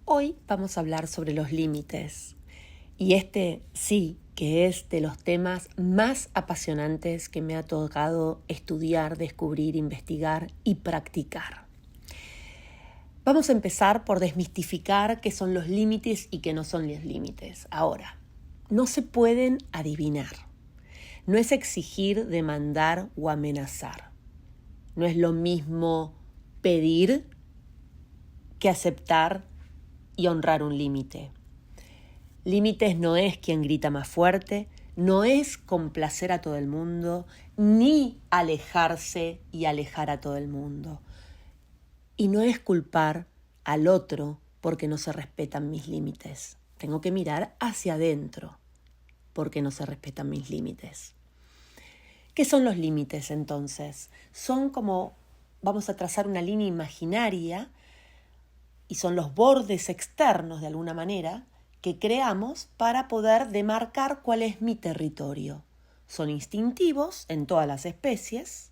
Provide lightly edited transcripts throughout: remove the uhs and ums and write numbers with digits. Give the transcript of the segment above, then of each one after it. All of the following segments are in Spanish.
Hoy vamos a hablar sobre los límites. Y este sí que es de los temas más apasionantes que me ha tocado estudiar, descubrir, investigar y practicar. Vamos a empezar por desmistificar qué son los límites y qué no son los límites. Ahora, no se pueden adivinar. No es exigir, demandar o amenazar. No es lo mismo pedir que aceptar y honrar un límite. Límites no es quien grita más fuerte, no es complacer a todo el mundo, ni alejarse y alejar a todo el mundo. Y no es culpar al otro porque no se respetan mis límites. Tengo que mirar hacia adentro porque no se respetan mis límites. ¿Qué son los límites entonces? Son como, vamos a trazar una línea imaginaria y son los bordes externos de alguna manera que creamos para poder demarcar cuál es mi territorio. Son instintivos en todas las especies,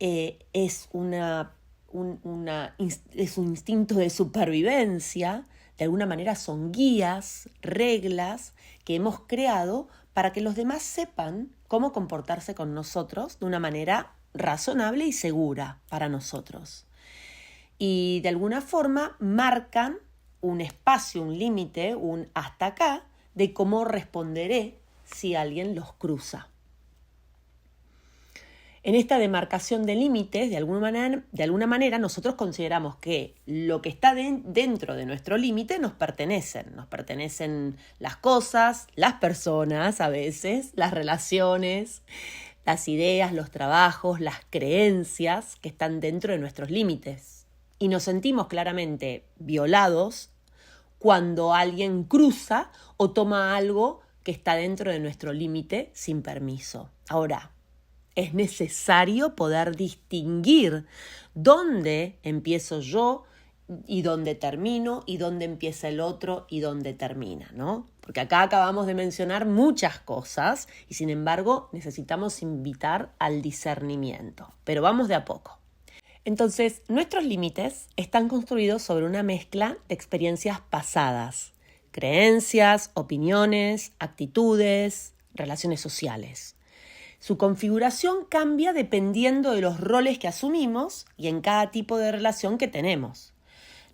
es un instinto de supervivencia, de alguna manera son guías, reglas que hemos creado para que los demás sepan cómo comportarse con nosotros de una manera razonable y segura para nosotros. Y de alguna forma marcan un espacio, un límite, un hasta acá de cómo responderé si alguien los cruza. En esta demarcación de límites, de alguna manera, nosotros consideramos que lo que está dentro de nuestro límite nos pertenecen. Nos pertenecen las cosas, las personas a veces, las relaciones, las ideas, los trabajos, las creencias que están dentro de nuestros límites. Y nos sentimos claramente violados cuando alguien cruza o toma algo que está dentro de nuestro límite sin permiso. Ahora, es necesario poder distinguir dónde empiezo yo y dónde termino y dónde empieza el otro y dónde termina, ¿no? Porque acá acabamos de mencionar muchas cosas y sin embargo necesitamos invitar al discernimiento. Pero vamos de a poco. Entonces, nuestros límites están construidos sobre una mezcla de experiencias pasadas, creencias, opiniones, actitudes, relaciones sociales. Su configuración cambia dependiendo de los roles que asumimos y en cada tipo de relación que tenemos.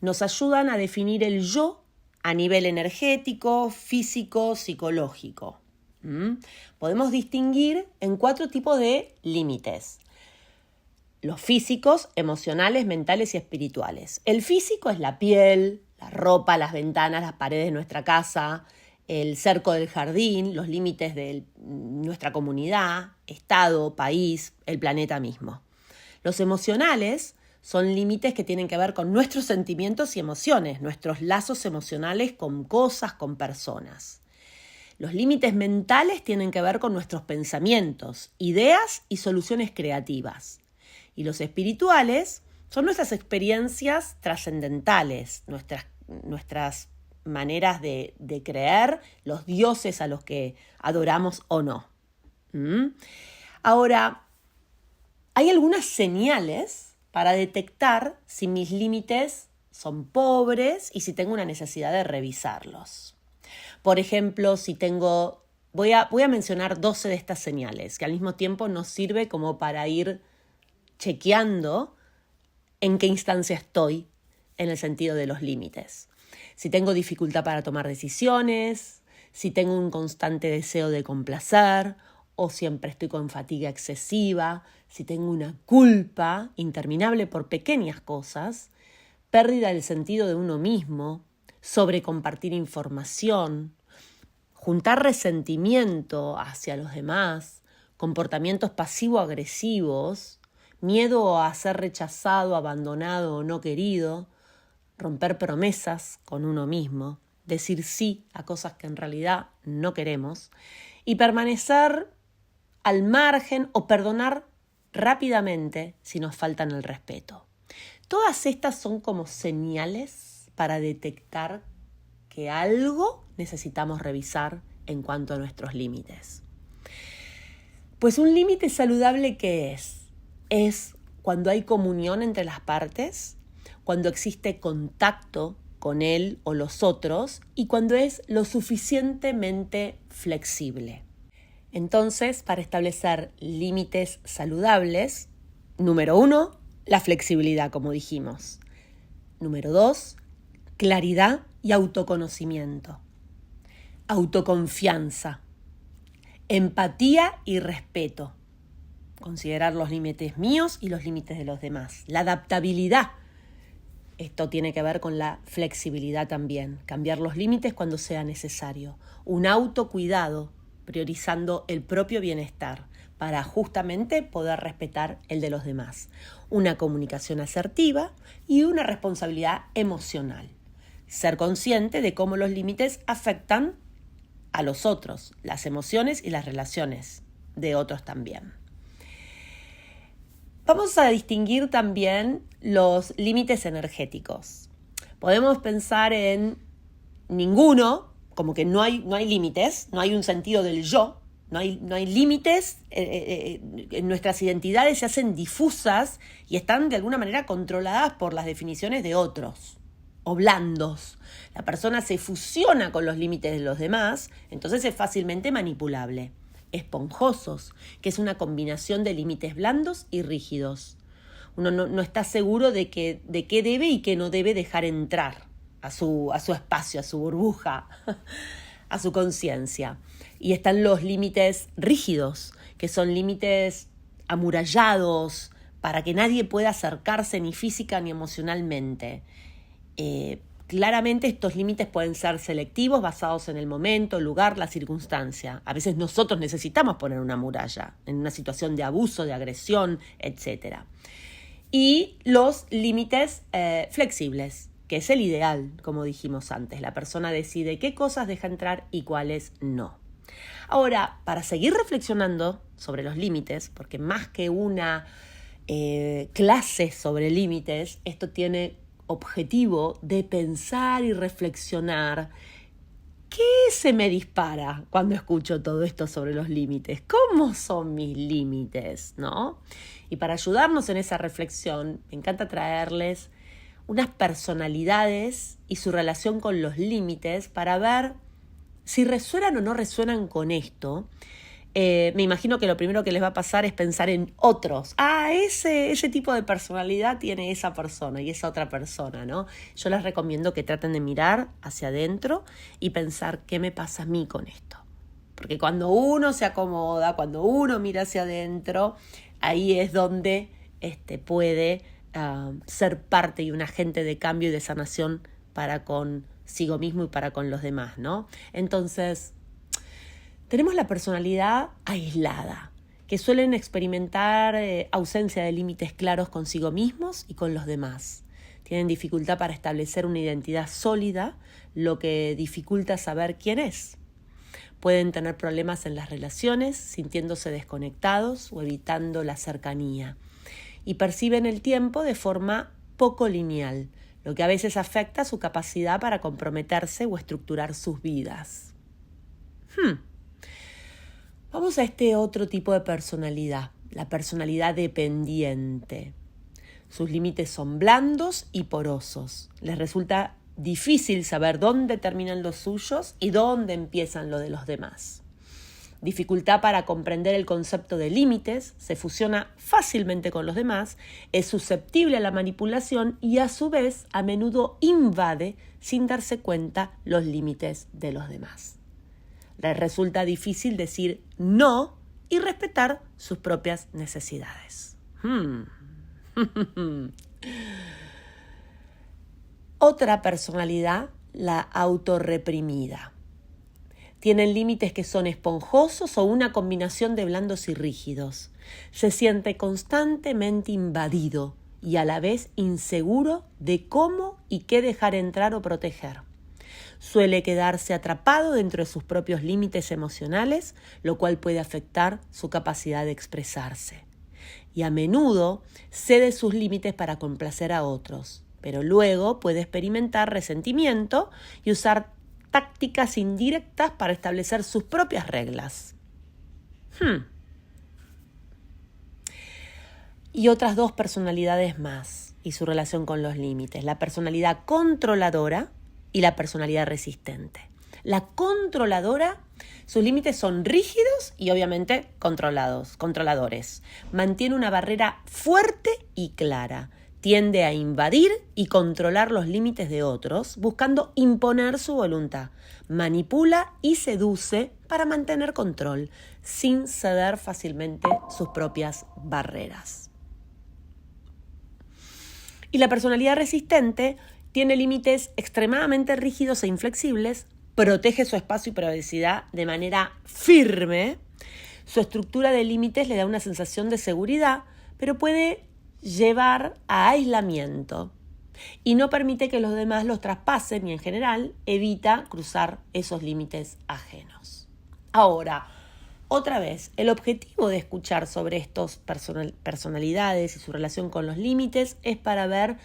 Nos ayudan a definir el yo a nivel energético, físico, psicológico. Podemos distinguir en 4 tipos de límites. Los físicos, emocionales, mentales y espirituales. El físico es la piel, la ropa, las ventanas, las paredes de nuestra casa, el cerco del jardín, los límites de nuestra comunidad, estado, país, el planeta mismo. Los emocionales son límites que tienen que ver con nuestros sentimientos y emociones, nuestros lazos emocionales con cosas, con personas. Los límites mentales tienen que ver con nuestros pensamientos, ideas y soluciones creativas. Y los espirituales son nuestras experiencias trascendentales, nuestras maneras de creer, los dioses a los que adoramos o no. Ahora, hay algunas señales para detectar si mis límites son pobres y si tengo una necesidad de revisarlos. Por ejemplo, voy a mencionar 12 de estas señales, que al mismo tiempo nos sirve como para ir chequeando en qué instancia estoy en el sentido de los límites. Si tengo dificultad para tomar decisiones, si tengo un constante deseo de complacer o siempre estoy con fatiga excesiva, si tengo una culpa interminable por pequeñas cosas, pérdida del sentido de uno mismo, sobrecompartir información, juntar resentimiento hacia los demás, comportamientos pasivo-agresivos, miedo a ser rechazado, abandonado o no querido, romper promesas con uno mismo, decir sí a cosas que en realidad no queremos y permanecer al margen o perdonar rápidamente si nos faltan el respeto. Todas estas son como señales para detectar que algo necesitamos revisar en cuanto a nuestros límites. Pues un límite saludable, ¿qué es? Es cuando hay comunión entre las partes, cuando existe contacto con él o los otros y cuando es lo suficientemente flexible. Entonces, para establecer límites saludables, número 1, la flexibilidad, como dijimos. Número 2, claridad y autoconocimiento. Autoconfianza. Empatía y respeto. Considerar los límites míos y los límites de los demás. La adaptabilidad. Esto tiene que ver con la flexibilidad también. Cambiar los límites cuando sea necesario. Un autocuidado, priorizando el propio bienestar para justamente poder respetar el de los demás. Una comunicación asertiva y una responsabilidad emocional. Ser consciente de cómo los límites afectan a los otros, las emociones y las relaciones de otros también. Vamos a distinguir también los límites energéticos. Podemos pensar en ninguno, como que no hay límites, no hay un sentido del yo, no hay límites, nuestras identidades se hacen difusas y están de alguna manera controladas por las definiciones de otros. O blandos. La persona se fusiona con los límites de los demás, entonces es fácilmente manipulable. Esponjosos, que es una combinación de límites blandos y rígidos. Uno no está seguro de qué debe y qué no debe dejar entrar a su espacio, a su burbuja, a su conciencia. Y están los límites rígidos, que son límites amurallados para que nadie pueda acercarse ni física ni emocionalmente. Claramente estos límites pueden ser selectivos, basados en el momento, el lugar, la circunstancia. A veces nosotros necesitamos poner una muralla en una situación de abuso, de agresión, etc. Y los límites flexibles, que es el ideal, como dijimos antes. La persona decide qué cosas deja entrar y cuáles no. Ahora, para seguir reflexionando sobre los límites, porque más que una clase sobre límites, esto tiene objetivo de pensar y reflexionar. ¿Qué se me dispara cuando escucho todo esto sobre los límites? ¿Cómo son mis límites? ¿No? Y para ayudarnos en esa reflexión, me encanta traerles unas personalidades y su relación con los límites para ver si resuenan o no resuenan con esto. Me imagino que lo primero que les va a pasar es pensar en otros. Ese tipo de personalidad tiene esa persona y esa otra persona, ¿no? Yo les recomiendo que traten de mirar hacia adentro y pensar qué me pasa a mí con esto. Porque cuando uno se acomoda, cuando uno mira hacia adentro, ahí es donde puede ser parte y un agente de cambio y de sanación para consigo mismo y para con los demás, ¿no? Entonces, tenemos la personalidad aislada, que suelen experimentar ausencia de límites claros consigo mismos y con los demás. Tienen dificultad para establecer una identidad sólida, lo que dificulta saber quién es. Pueden tener problemas en las relaciones, sintiéndose desconectados o evitando la cercanía. Y perciben el tiempo de forma poco lineal, lo que a veces afecta su capacidad para comprometerse o estructurar sus vidas. Vamos a este otro tipo de personalidad, la personalidad dependiente. Sus límites son blandos y porosos. Les resulta difícil saber dónde terminan los suyos y dónde empiezan los de los demás. Dificultad para comprender el concepto de límites, se fusiona fácilmente con los demás, es susceptible a la manipulación y a su vez a menudo invade sin darse cuenta los límites de los demás. Les resulta difícil decir no y respetar sus propias necesidades. Otra personalidad, la autorreprimida. Tienen límites que son esponjosos o una combinación de blandos y rígidos. Se siente constantemente invadido y a la vez inseguro de cómo y qué dejar entrar o proteger. Suele quedarse atrapado dentro de sus propios límites emocionales, lo cual puede afectar su capacidad de expresarse. Y a menudo cede sus límites para complacer a otros, pero luego puede experimentar resentimiento y usar tácticas indirectas para establecer sus propias reglas. Y otras dos personalidades más. y su relación con los límites, la personalidad controladora y la personalidad resistente. La controladora, sus límites son rígidos y obviamente controladores. Mantiene una barrera fuerte y clara. Tiende a invadir y controlar los límites de otros, buscando imponer su voluntad. Manipula y seduce para mantener control, sin ceder fácilmente sus propias barreras. Y la personalidad resistente tiene límites extremadamente rígidos e inflexibles, protege su espacio y privacidad de manera firme. Su estructura de límites le da una sensación de seguridad, pero puede llevar a aislamiento y no permite que los demás los traspasen y en general evita cruzar esos límites ajenos. Ahora, otra vez, el objetivo de escuchar sobre estos personalidades y su relación con los límites es para ver,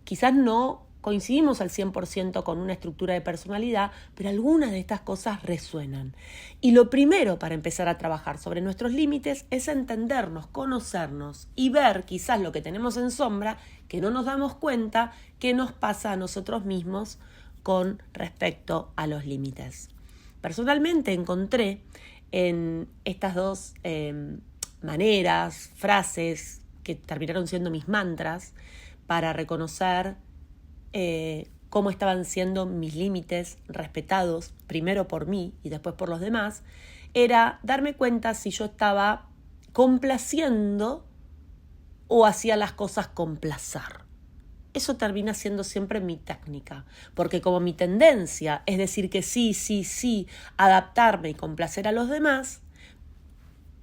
quizás no coincidimos al 100% con una estructura de personalidad, pero algunas de estas cosas resuenan. Y lo primero para empezar a trabajar sobre nuestros límites es entendernos, conocernos y ver quizás lo que tenemos en sombra, que no nos damos cuenta, que nos pasa a nosotros mismos con respecto a los límites. Personalmente encontré en estas dos maneras, frases que terminaron siendo mis mantras para reconocer cómo estaban siendo mis límites respetados, primero por mí y después por los demás, era darme cuenta si yo estaba complaciendo o hacía las cosas con placer. Eso termina siendo siempre mi técnica, porque como mi tendencia es decir que sí, adaptarme y complacer a los demás,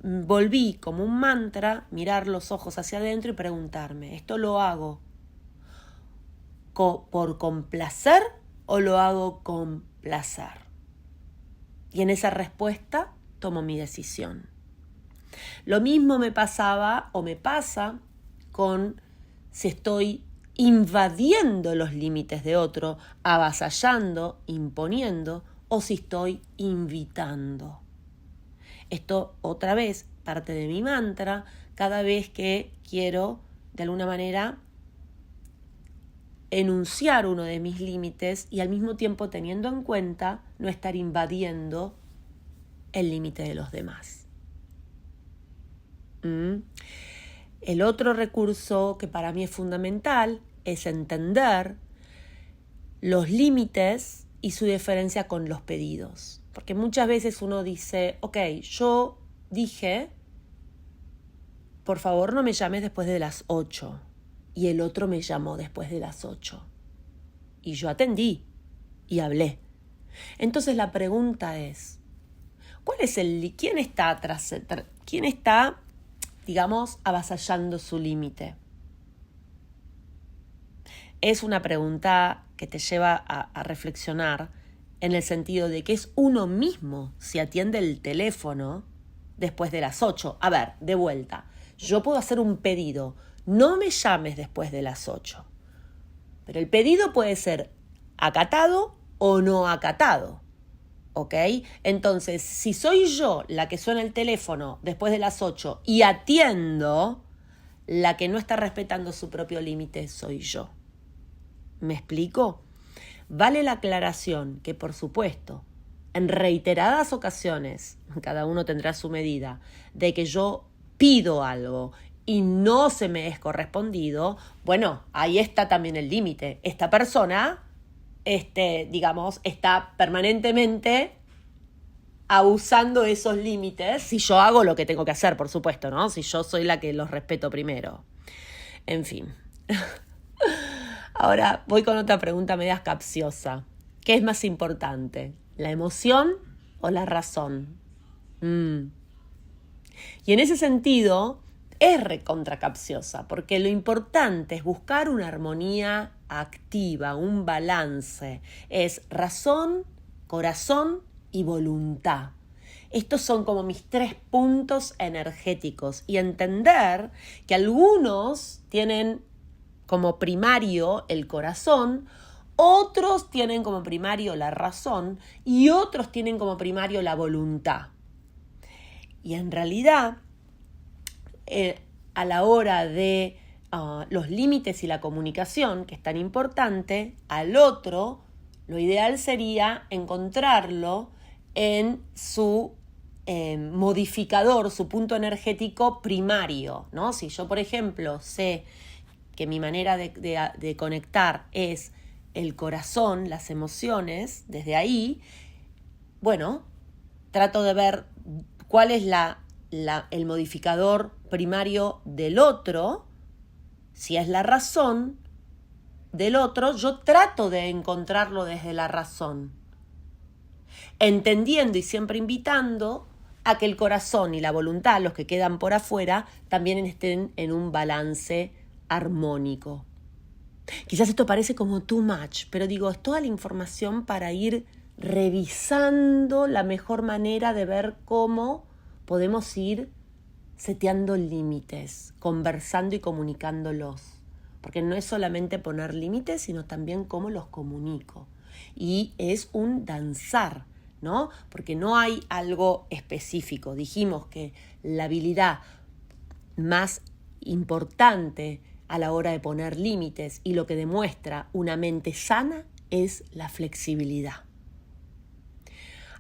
volví como un mantra, mirar los ojos hacia adentro y preguntarme, ¿esto lo hago por complacer o lo hago con placer? Y en esa respuesta tomo mi decisión. Lo mismo me pasaba o me pasa con si estoy invadiendo los límites de otro, avasallando, imponiendo, o si estoy invitando. Esto otra vez parte de mi mantra cada vez que quiero de alguna manera enunciar uno de mis límites y al mismo tiempo teniendo en cuenta no estar invadiendo el límite de los demás. El otro recurso que para mí es fundamental es entender los límites y su diferencia con los pedidos. Porque muchas veces uno dice, ok, yo dije, por favor no me llames después de las 8. Y el otro me llamó después de las 8. Y yo atendí y hablé. Entonces la pregunta es, ¿quién está, digamos, avasallando su límite? Es una pregunta que te lleva a reflexionar en el sentido de que es uno mismo si atiende el teléfono después de las 8. A ver, de vuelta, yo puedo hacer un pedido, no me llames después de las 8. Pero el pedido puede ser acatado o no acatado. ¿Ok? Entonces, si soy yo la que suena el teléfono después de las 8 y atiendo, la que no está respetando su propio límite soy yo. ¿Me explico? Vale la aclaración que, por supuesto, en reiteradas ocasiones, cada uno tendrá su medida, de que yo pido algo y no se me es correspondido, bueno, ahí está también el límite. Esta persona, digamos, está permanentemente abusando esos límites si yo hago lo que tengo que hacer, por supuesto, ¿no? Si yo soy la que los respeto primero. En fin. Ahora voy con otra pregunta media capciosa. ¿Qué es más importante? ¿La emoción o la razón? Y en ese sentido es recontra capciosa, porque lo importante es buscar una armonía activa, un balance. Es razón, corazón y voluntad. Estos son como mis 3 puntos energéticos y entender que algunos tienen como primario el corazón, otros tienen como primario la razón y otros tienen como primario la voluntad. Y en realidad, a la hora de los límites y la comunicación, que es tan importante, al otro, lo ideal sería encontrarlo en su modificador, su punto energético primario, ¿no? Si yo, por ejemplo, sé que mi manera de conectar es el corazón, las emociones, desde ahí, bueno, trato de ver cuál es el modificador primario del otro. Si es la razón del otro, yo trato de encontrarlo desde la razón, entendiendo y siempre invitando a que el corazón y la voluntad, los que quedan por afuera, también estén en un balance armónico. Quizás esto parece como too much, pero digo, es toda la información para ir revisando la mejor manera de ver cómo podemos ir seteando límites, conversando y comunicándolos. Porque no es solamente poner límites, sino también cómo los comunico. Y es un danzar, ¿no? Porque no hay algo específico. Dijimos que la habilidad más importante a la hora de poner límites y lo que demuestra una mente sana es la flexibilidad.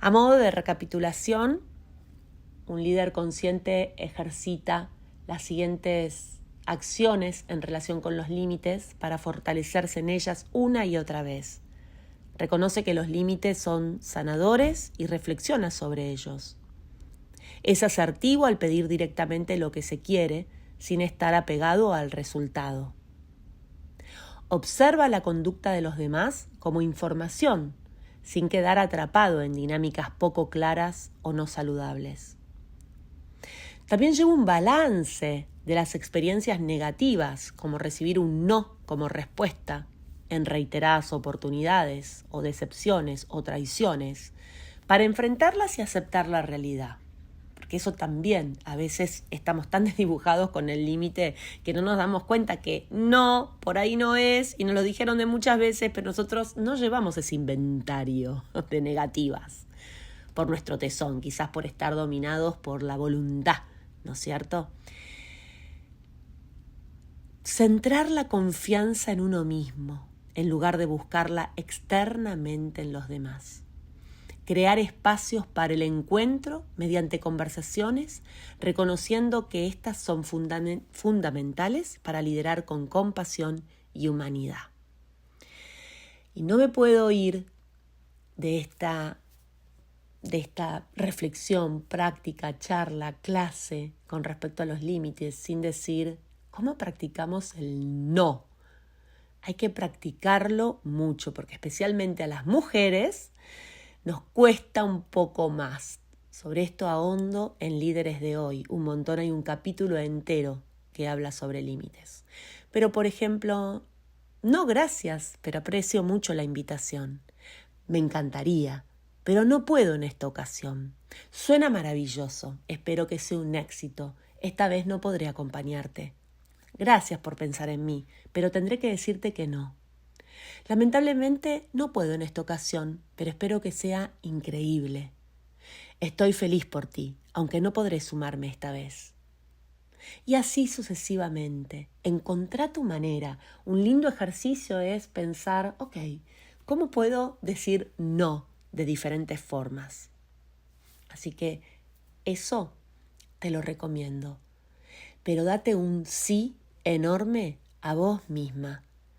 A modo de recapitulación, un líder consciente ejercita las siguientes acciones en relación con los límites para fortalecerse en ellas una y otra vez. Reconoce que los límites son sanadores y reflexiona sobre ellos. Es asertivo al pedir directamente lo que se quiere sin estar apegado al resultado. Observa la conducta de los demás como información, sin quedar atrapado en dinámicas poco claras o no saludables. También lleva un balance de las experiencias negativas, como recibir un no como respuesta en reiteradas oportunidades o decepciones o traiciones, para enfrentarlas y aceptar la realidad. Porque eso también, a veces estamos tan desdibujados con el límite que no nos damos cuenta que no, por ahí no es, y nos lo dijeron de muchas veces, pero nosotros no llevamos ese inventario de negativas por nuestro tesón, quizás por estar dominados por la voluntad, ¿no es cierto? Centrar la confianza en uno mismo, en lugar de buscarla externamente en los demás. Crear espacios para el encuentro mediante conversaciones, reconociendo que éstas son fundamentales para liderar con compasión y humanidad. Y no me puedo ir de esta reflexión, práctica, charla, clase con respecto a los límites sin decir cómo practicamos el no. Hay que practicarlo mucho porque especialmente a las mujeres nos cuesta un poco más. Sobre esto ahondo en Líderes de Hoy. Un montón, hay un capítulo entero que habla sobre límites. Pero, por ejemplo, no gracias, pero aprecio mucho la invitación. Me encantaría, pero no puedo en esta ocasión. Suena maravilloso, espero que sea un éxito. Esta vez no podré acompañarte. Gracias por pensar en mí, pero tendré que decirte que no. Lamentablemente no puedo en esta ocasión, pero espero que sea increíble. Estoy feliz por ti, aunque no podré sumarme esta vez. Y así sucesivamente. Encontrá tu manera. Un lindo ejercicio es pensar, ok, ¿cómo puedo decir no de diferentes formas? Así que eso te lo recomiendo. Pero date un sí enorme a vos misma.